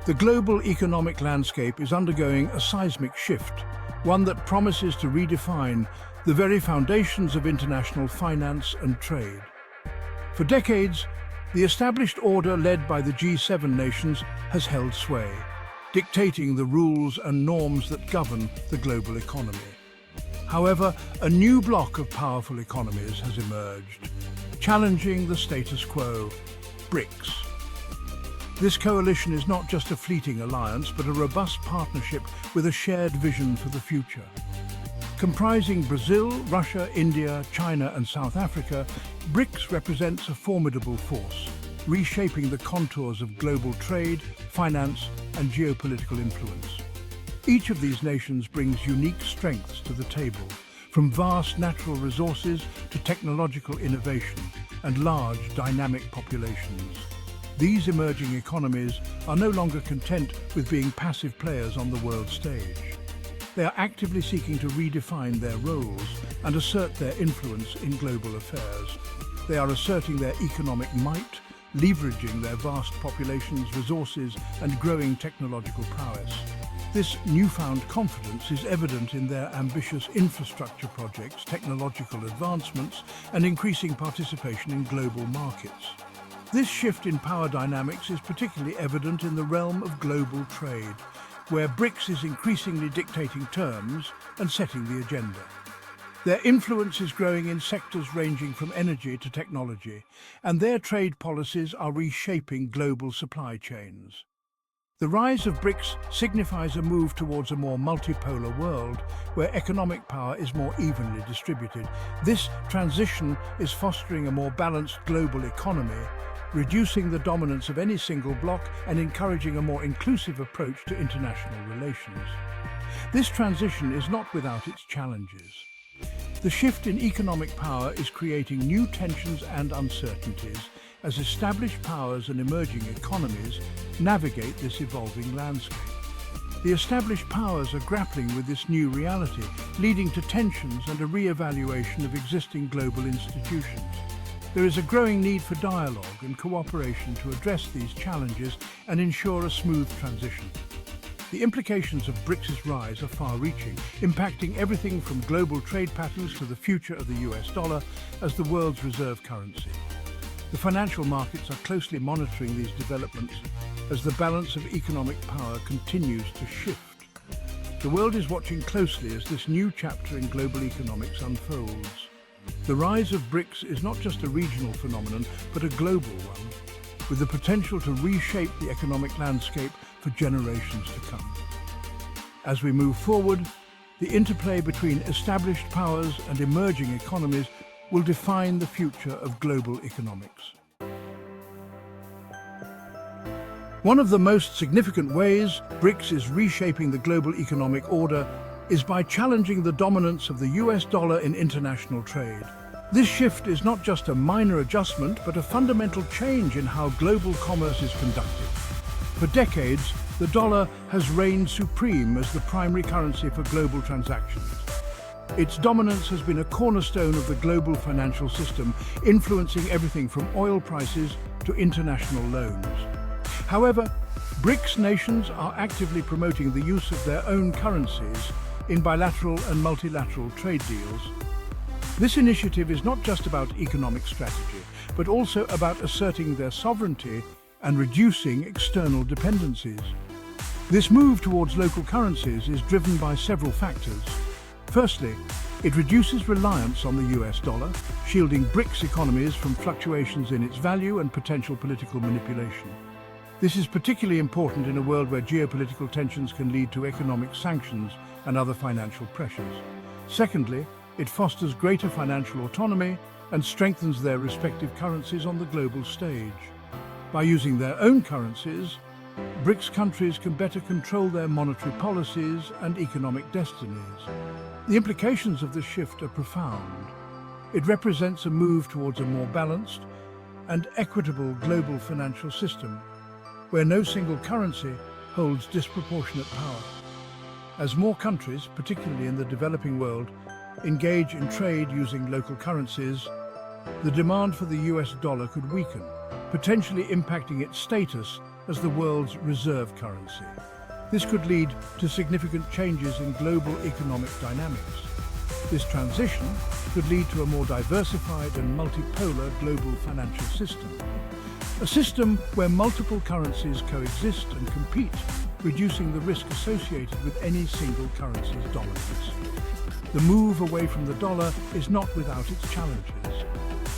The global economic landscape is undergoing a seismic shift, one that promises to redefine the very foundations of international finance and trade. For decades, the established order led by the G7 nations has held sway, dictating the rules and norms that govern the global economy. However, a new block of powerful economies has emerged, challenging the status quo: BRICS. This coalition is not just a fleeting alliance, but a robust partnership with a shared vision for the future. Comprising Brazil, Russia, India, China and South Africa, BRICS represents a formidable force, reshaping the contours of global trade, finance and geopolitical influence. Each of these nations brings unique strengths to the table, from vast natural resources to technological innovation and large dynamic populations. These emerging economies are no longer content with being passive players on the world stage. They are actively seeking to redefine their roles and assert their influence in global affairs. They are asserting their economic might, leveraging their vast populations, resources and growing technological prowess. This newfound confidence is evident in their ambitious infrastructure projects, technological advancements and increasing participation in global markets. This shift in power dynamics is particularly evident in the realm of global trade, where BRICS is increasingly dictating terms and setting the agenda. Their influence is growing in sectors ranging from energy to technology, and their trade policies are reshaping global supply chains. The rise of BRICS signifies a move towards a more multipolar world where economic power is more evenly distributed. This transition is fostering a more balanced global economy, reducing the dominance of any single bloc and encouraging a more inclusive approach to international relations. This transition is not without its challenges. The shift in economic power is creating new tensions and uncertainties as established powers and emerging economies navigate this evolving landscape. The established powers are grappling with this new reality, leading to tensions and a re-evaluation of existing global institutions. There is a growing need for dialogue and cooperation to address these challenges and ensure a smooth transition. The implications of BRICS' rise are far-reaching, impacting everything from global trade patterns to the future of the US dollar as the world's reserve currency. The financial markets are closely monitoring these developments as the balance of economic power continues to shift. The world is watching closely as this new chapter in global economics unfolds. The rise of BRICS is not just a regional phenomenon, but a global one, with the potential to reshape the economic landscape for generations to come. As we move forward, the interplay between established powers and emerging economies will define the future of global economics. One of the most significant ways BRICS is reshaping the global economic order is by challenging the dominance of the US dollar in international trade. This shift is not just a minor adjustment, but a fundamental change in how global commerce is conducted. For decades, the dollar has reigned supreme as the primary currency for global transactions. Its dominance has been a cornerstone of the global financial system, influencing everything from oil prices to international loans. However, BRICS nations are actively promoting the use of their own currencies in bilateral and multilateral trade deals. This initiative is not just about economic strategy, but also about asserting their sovereignty and reducing external dependencies. This move towards local currencies is driven by several factors. Firstly, it reduces reliance on the US dollar, shielding BRICS economies from fluctuations in its value and potential political manipulation. This is particularly important in a world where geopolitical tensions can lead to economic sanctions and other financial pressures. Secondly, it fosters greater financial autonomy and strengthens their respective currencies on the global stage. By using their own currencies, BRICS countries can better control their monetary policies and economic destinies. The implications of this shift are profound. It represents a move towards a more balanced and equitable global financial system, where no single currency holds disproportionate power. As more countries, particularly in the developing world, engage in trade using local currencies, the demand for the US dollar could weaken, potentially impacting its status as the world's reserve currency. This could lead to significant changes in global economic dynamics. This transition could lead to a more diversified and multipolar global financial system. A system where multiple currencies coexist and compete, reducing the risk associated with any single currency's dominance. The move away from the dollar is not without its challenges.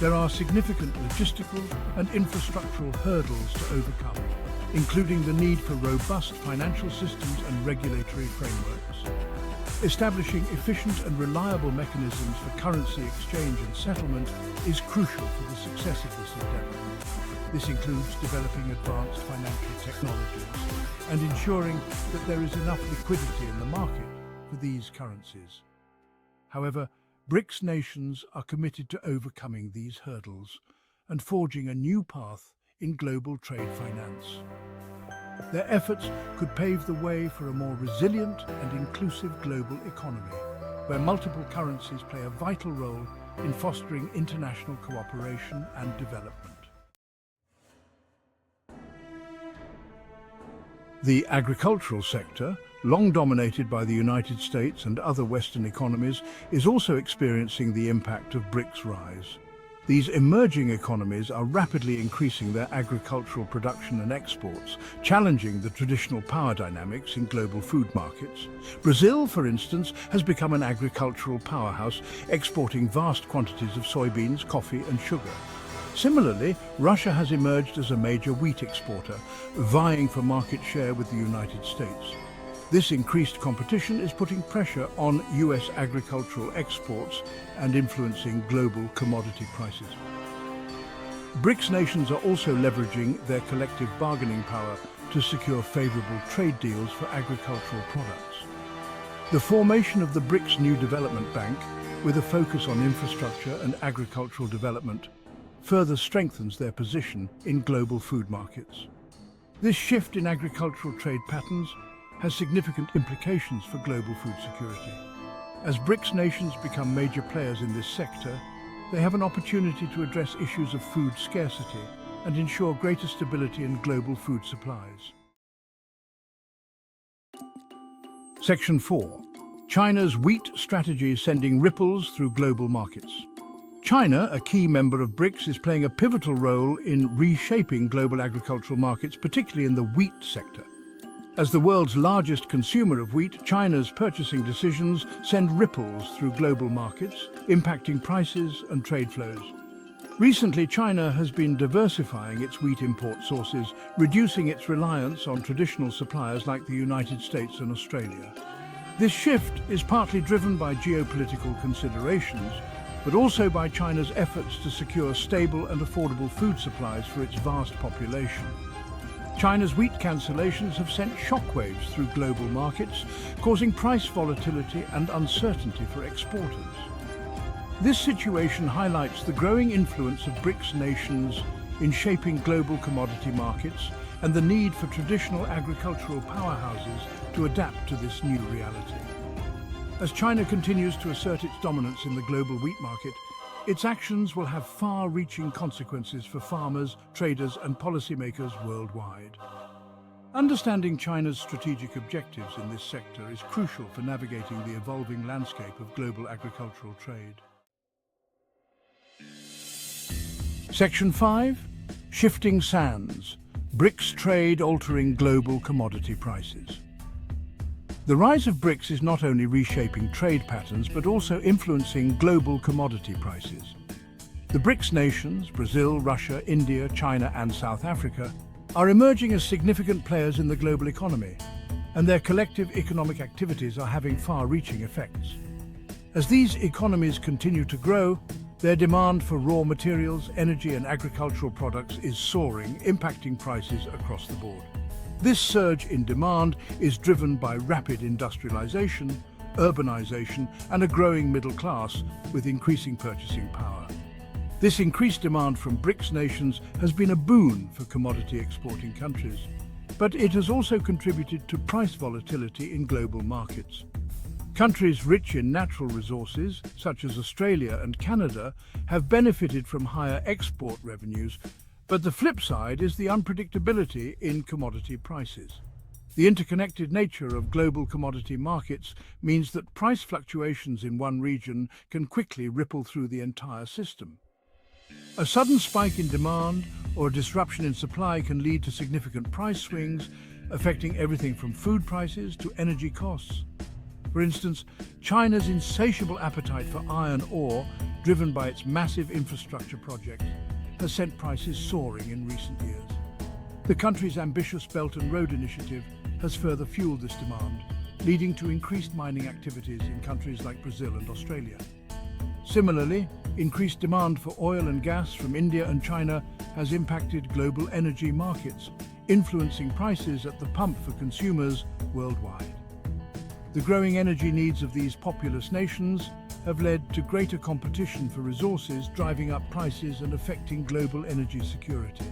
There are significant logistical and infrastructural hurdles to overcome, including the need for robust financial systems and regulatory frameworks. Establishing efficient and reliable mechanisms for currency exchange and settlement is crucial for the success of this endeavor. This includes developing advanced financial technologies and ensuring that there is enough liquidity in the market for these currencies. However, BRICS nations are committed to overcoming these hurdles and forging a new path in global trade finance. Their efforts could pave the way for a more resilient and inclusive global economy, where multiple currencies play a vital role in fostering international cooperation and development. The agricultural sector, long dominated by the United States and other Western economies, is also experiencing the impact of BRICS' rise. These emerging economies are rapidly increasing their agricultural production and exports, challenging the traditional power dynamics in global food markets. Brazil, for instance, has become an agricultural powerhouse, exporting vast quantities of soybeans, coffee and sugar. Similarly, Russia has emerged as a major wheat exporter, vying for market share with the United States. This increased competition is putting pressure on US agricultural exports and influencing global commodity prices. BRICS nations are also leveraging their collective bargaining power to secure favorable trade deals for agricultural products. The formation of the BRICS New Development Bank, with a focus on infrastructure and agricultural development, further strengthens their position in global food markets. This shift in agricultural trade patterns has significant implications for global food security. As BRICS nations become major players in this sector, they have an opportunity to address issues of food scarcity and ensure greater stability in global food supplies. Section 4. China's wheat strategy sending ripples through global markets. China, a key member of BRICS, is playing a pivotal role in reshaping global agricultural markets, particularly in the wheat sector. As the world's largest consumer of wheat, China's purchasing decisions send ripples through global markets, impacting prices and trade flows. Recently, China has been diversifying its wheat import sources, reducing its reliance on traditional suppliers like the United States and Australia. This shift is partly driven by geopolitical considerations, but also by China's efforts to secure stable and affordable food supplies for its vast population. China's wheat cancellations have sent shockwaves through global markets, causing price volatility and uncertainty for exporters. This situation highlights the growing influence of BRICS nations in shaping global commodity markets and the need for traditional agricultural powerhouses to adapt to this new reality. As China continues to assert its dominance in the global wheat market, its actions will have far-reaching consequences for farmers, traders and policymakers worldwide. Understanding China's strategic objectives in this sector is crucial for navigating the evolving landscape of global agricultural trade. Section 5. Shifting Sands. BRICS trade altering global commodity prices. The rise of BRICS is not only reshaping trade patterns, but also influencing global commodity prices. The BRICS nations, Brazil, Russia, India, China and South Africa, are emerging as significant players in the global economy, and their collective economic activities are having far-reaching effects. As these economies continue to grow, their demand for raw materials, energy and agricultural products is soaring, impacting prices across the board. This surge in demand is driven by rapid industrialization, urbanization, and a growing middle class with increasing purchasing power. This increased demand from BRICS nations has been a boon for commodity exporting countries, but it has also contributed to price volatility in global markets. Countries rich in natural resources, such as Australia and Canada, have benefited from higher export revenues, But the flip side is the unpredictability in commodity prices. The interconnected nature of global commodity markets means that price fluctuations in one region can quickly ripple through the entire system. A sudden spike in demand or a disruption in supply can lead to significant price swings, affecting everything from food prices to energy costs. For instance, China's insatiable appetite for iron ore, driven by its massive infrastructure projects, has sent prices soaring in recent years. The country's ambitious Belt and Road Initiative has further fueled this demand, leading to increased mining activities in countries like Brazil and Australia. Similarly, increased demand for oil and gas from India and China has impacted global energy markets, influencing prices at the pump for consumers worldwide. The growing energy needs of these populous nations have led to greater competition for resources, driving up prices and affecting global energy security.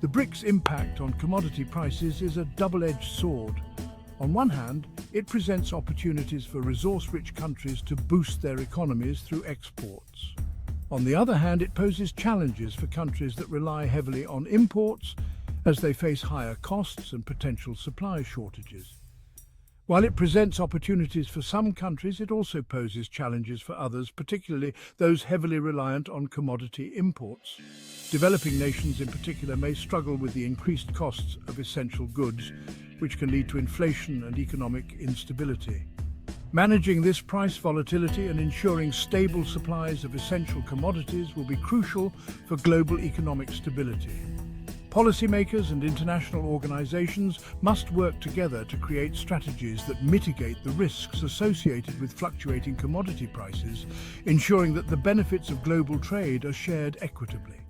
The BRICS impact on commodity prices is a double-edged sword. On one hand, it presents opportunities for resource-rich countries to boost their economies through exports. On the other hand, it poses challenges for countries that rely heavily on imports as they face higher costs and potential supply shortages. While it presents opportunities for some countries, it also poses challenges for others, particularly those heavily reliant on commodity imports. Developing nations in particular may struggle with the increased costs of essential goods, which can lead to inflation and economic instability. Managing this price volatility and ensuring stable supplies of essential commodities will be crucial for global economic stability. Policymakers and international organizations must work together to create strategies that mitigate the risks associated with fluctuating commodity prices, ensuring that the benefits of global trade are shared equitably.